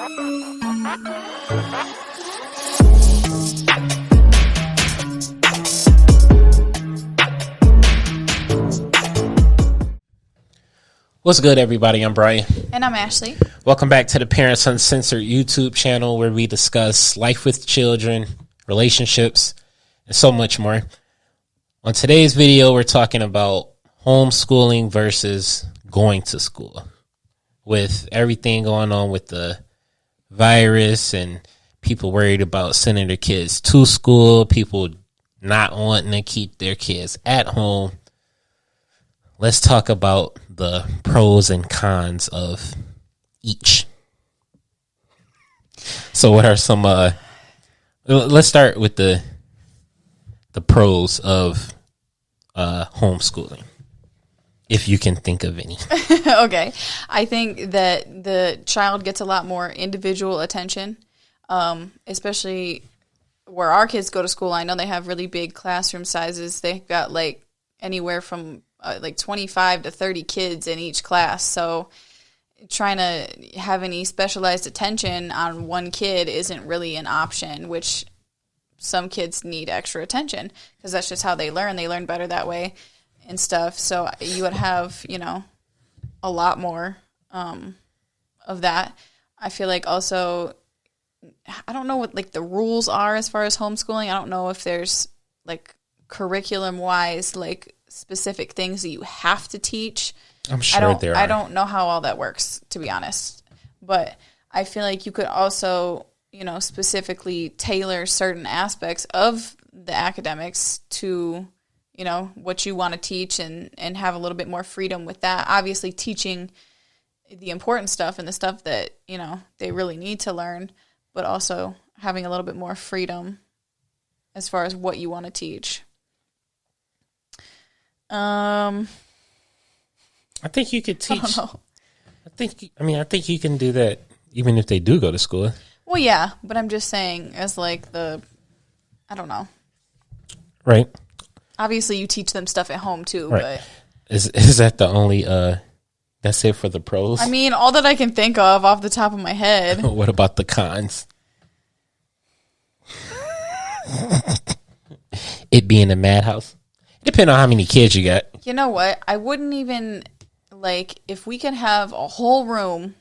What's good, everybody? I'm Brian. And I'm Ashley. Welcome back to the Parents Uncensored YouTube channel, where we discuss life with children, relationships, and so much more. On today's video, we're talking about homeschooling versus going to school. With everything going on with the virus and people worried about sending their kids to school, people not wanting to keep their kids at home, let's talk about the pros and cons of each. So what are some, let's start with the pros of homeschooling, if you can think of any. Okay. I think that the child gets a lot more individual attention, especially where our kids go to school. I know they have really big classroom sizes. They've got like anywhere from like 25 to 30 kids in each class. So trying to have any specialized attention on one kid isn't really an option, which some kids need extra attention because that's just how they learn. They learn better that way and stuff. So you would have, a lot more of that. I feel like also, I don't know what like the rules are as far as homeschooling. I don't know if there's like curriculum wise, like specific things that you have to teach. I'm sure there are. I don't know how all that works, to be honest. But I feel like you could also, specifically tailor certain aspects of the academics to, what you want to teach and have a little bit more freedom with that. Obviously teaching the important stuff and the stuff that, they really need to learn, but also having a little bit more freedom as far as what you want to teach. I think you could teach. I think you can do that even if they do go to school. Well, yeah, but I'm just saying as like I don't know. Right. Obviously, you teach them stuff at home too, right. But is that the only? That's it for the pros. I mean, all that I can think of off the top of my head. What about the cons? It being a madhouse. Depending on how many kids you got. You know what? I wouldn't even, if we could have a whole room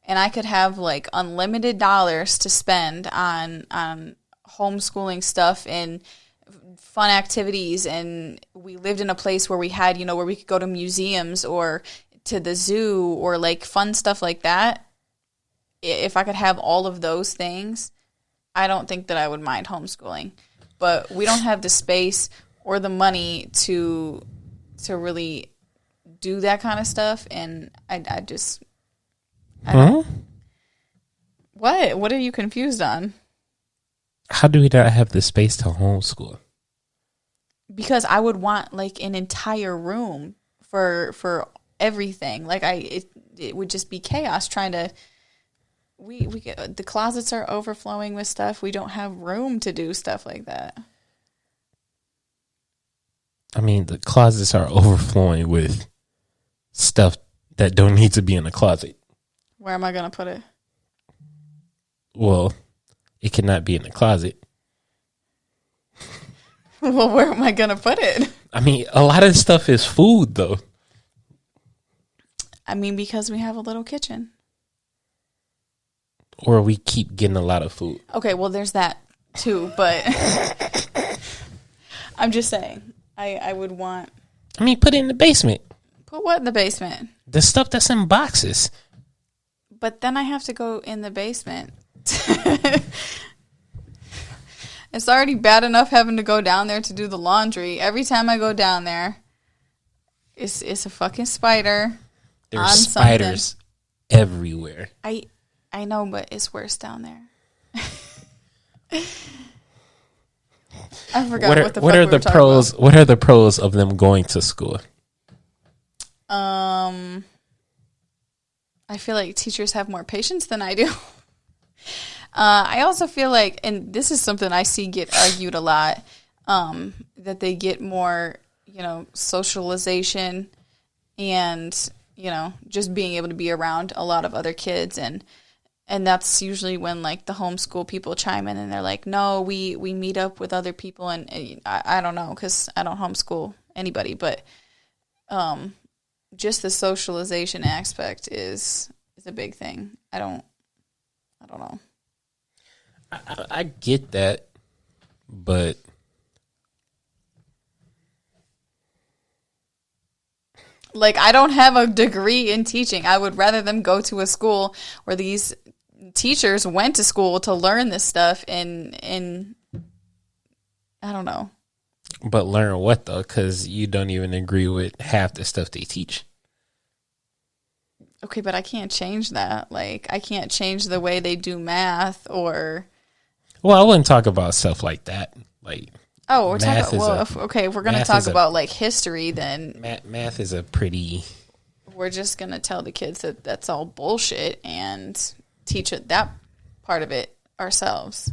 and I could have, unlimited dollars to spend on homeschooling stuff and fun activities, and we lived in a place where we had, where we could go to museums or to the zoo or, fun stuff like that, if I could have all of those things, I don't think that I would mind homeschooling. But we don't have the space or the money to really do that kind of stuff, and I don't. What are you confused on? How do we not have the space to homeschool? Because I would want an entire room for everything. It would just be chaos trying to. The closets are overflowing with stuff. We don't have room to do stuff like that. I mean, the closets are overflowing with stuff that don't need to be in the closet. Where am I going to put it? Well, it cannot be in the closet. Well, where am I going to put it? I mean, a lot of stuff is food, though. I mean, because we have a little kitchen. Or we keep getting a lot of food. Okay, well, there's that, too, but I'm just saying. I would want... I mean, put it in the basement. Put what in the basement? The stuff that's in boxes. But then I have to go in the basement. It's already bad enough having to go down there to do the laundry. Every time I go down there, it's a fucking spider. There's spiders everywhere. I know, but it's worse down there. I forgot what are the pros? What are the pros of them going to school? I feel like teachers have more patience than I do. I also feel like, and this is something I see get argued a lot, that they get more, socialization and, just being able to be around a lot of other kids. And And that's usually when like the homeschool people chime in and they're like, no, we meet up with other people. And I don't know, because I don't homeschool anybody, but just the socialization aspect is a big thing. I don't know. I get that, but like, I don't have a degree in teaching. I would rather them go to a school where these teachers went to school to learn this stuff and I don't know. But learn what, though? Because you don't even agree with half the stuff they teach. Okay, but I can't change that. Like, I can't change the way they do math or... Well, I wouldn't talk about stuff like that. Like, oh, we're talking... Well, if we're going to talk about, like, history, then... Math is a pretty... We're just going to tell the kids that that's all bullshit and teach it, that part of it ourselves.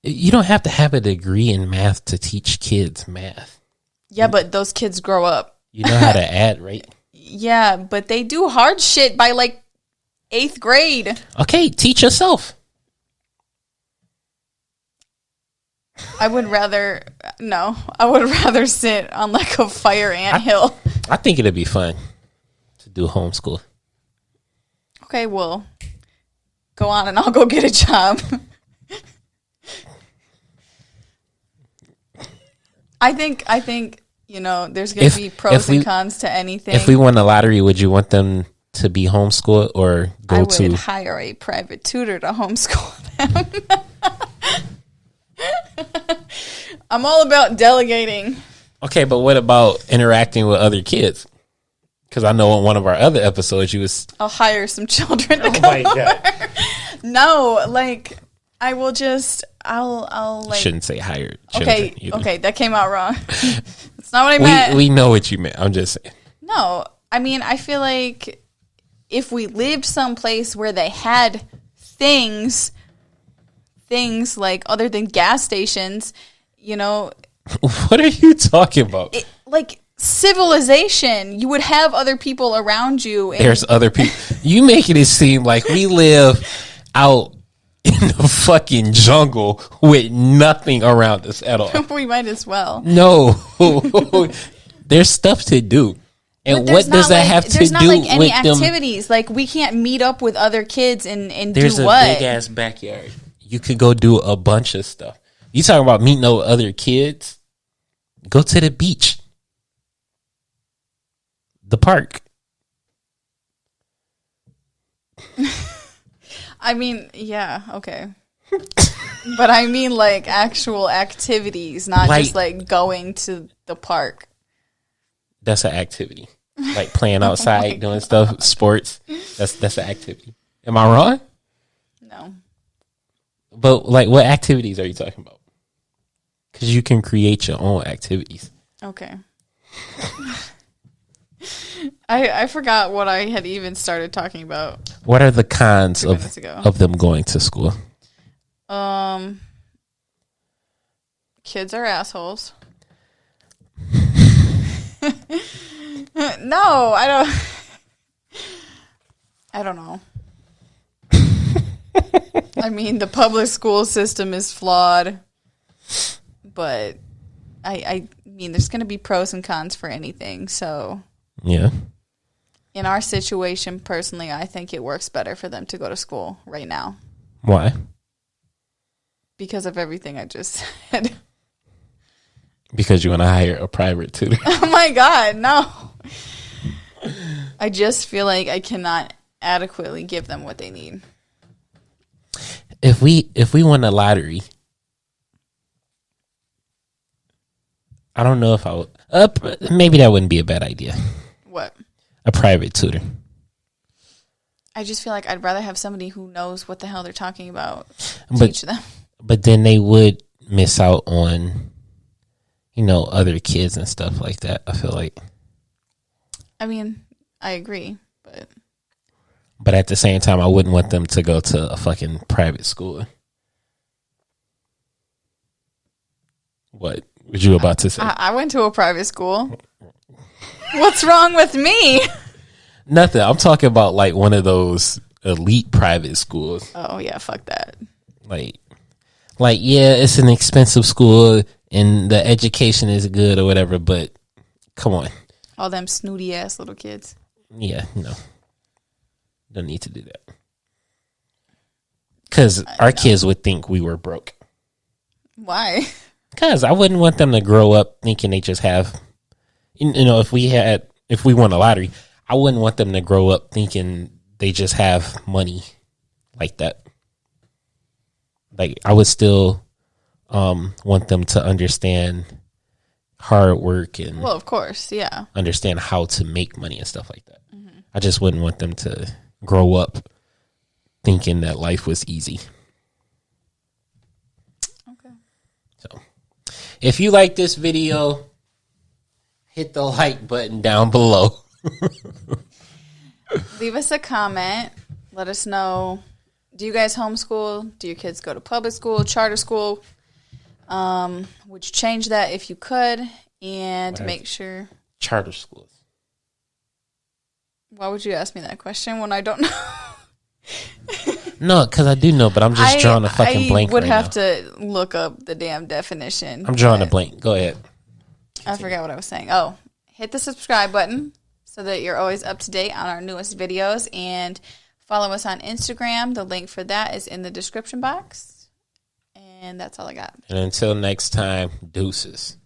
You don't have to have a degree in math to teach kids math. Yeah, but those kids grow up. You know how to add, right? Yeah, but they do hard shit by like 8th grade. Okay, teach yourself. I would rather sit on like a fire anthill. I think it'd be fun to do homeschool. Okay, well, go on and I'll go get a job. I think, you know, there's going to be pros and cons to anything. If we won the lottery, would you want them to be homeschooled or I would hire a private tutor to homeschool them. I'm all about delegating. Okay, but what about interacting with other kids? Because I know on one of our other episodes, I'll hire some children to come over. No, like... I will just, I'll like... Shouldn't say hired. Okay, that came out wrong. That's not what I meant. We know what you meant. I'm just saying. No, I mean, I feel like if we lived someplace where they had things like other than gas stations, you know... What are you talking about? Like civilization. You would have other people around you. And there's other people. You making it seem like we live out... in the fucking jungle with nothing around us at all. We might as well. No. There's stuff to do. And what does that have to do with them? There's not like any activities. Like, we can't meet up with other kids and do what? There's a big-ass backyard. You could go do a bunch of stuff. You talking about meeting up with other kids? Go to the beach. The park. I mean, yeah, okay. But I mean, like, actual activities, not just, like, going to the park. That's an activity. Like, playing outside, doing stuff, sports. That's an activity. Am I wrong? No. But, like, what activities are you talking about? Because you can create your own activities. Okay. I forgot what I had even started talking about. What are the cons of them going to school? Kids are assholes. No, I don't know. I mean, the public school system is flawed, but I mean, there's going to be pros and cons for anything, so... Yeah. In our situation, personally, I think it works better for them to go to school right now. Why? Because of everything I just said. Because you want to hire a private tutor. Oh my God, no. I just feel like I cannot adequately give them what they need. If we won the lottery, I don't know if I would. Maybe that wouldn't be a bad idea. What? A private tutor. I just feel like I'd rather have somebody who knows what the hell they're talking about teach them. But then they would miss out on, you know, other kids and stuff like that, I feel like. I mean, I agree, but at the same time, I wouldn't want them to go to a fucking private school. What was you about to say? I went to a private school. What's wrong with me? Nothing. I'm talking about like one of those elite private schools. Oh yeah, fuck that. Like yeah, it's an expensive school and the education is good or whatever, but come on. All them snooty ass little kids. Yeah, no. Don't need to do that. Because our kids would think we were broke. Why? Because I wouldn't want them to grow up thinking they just have, if we won a lottery, I wouldn't want them to grow up thinking they just have money like that. Like, I would still want them to understand hard work and, well, of course, yeah, understand how to make money and stuff like that. Mm-hmm. I just wouldn't want them to grow up thinking that life was easy. Okay. So, if you like this video, hit the like button down below. Leave us a comment. Let us know. Do you guys homeschool? Do your kids go to public school, charter school? Would you change that if you could? And make sure. Charter schools. Why would you ask me that question when I don't know? No, because I do know, but I'm just drawing a fucking blank. I would have to look up the damn definition. I'm drawing a blank. Go ahead. I forgot what I was saying. Oh, hit the subscribe button so that you're always up to date on our newest videos, and follow us on Instagram. The link for that is in the description box. And that's all I got. And until next time, deuces.